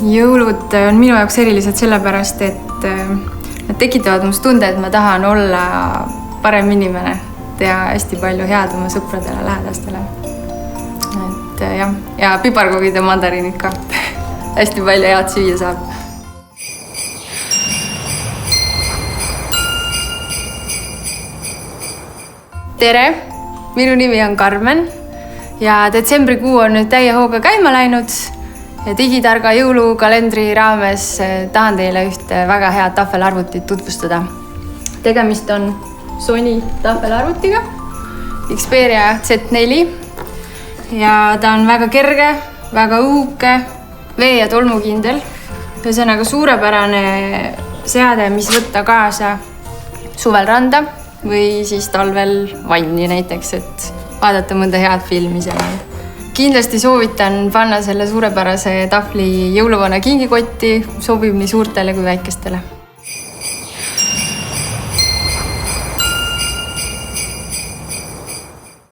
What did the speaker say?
Jõulud on minu jaoks erilised sellepärast, et nad tekitavad must tunde, et ma tahan olla parem inimene, teha hästi palju head oma sõpradele, lähedastele. Et jah, ja piparkoogid ja mandariinid ka. Hästi palju head süüa saab. Tere! Minu nimi on Karmen ja detsembrikuu on nüüd täie hooga käima läinud ja digitarga jõulukalendri raames tahan teile ühte väga head tahvelarvutit tutvustada. Tegemist on Sony tahvelarvutiga, Xperia Z4 ja ta on väga kerge, väga õhuke, vee- ja tolmukindel. Ühesõnaga suurepärane seade, mis võtta kaasa suvel randa või siis talvel vanni näiteks, et vaadata mõnda head filmi seal. Kindlasti soovitan panna selle suurepärase tahvli jõuluvana kingikotti, sobib nii suurtele kui väikestele.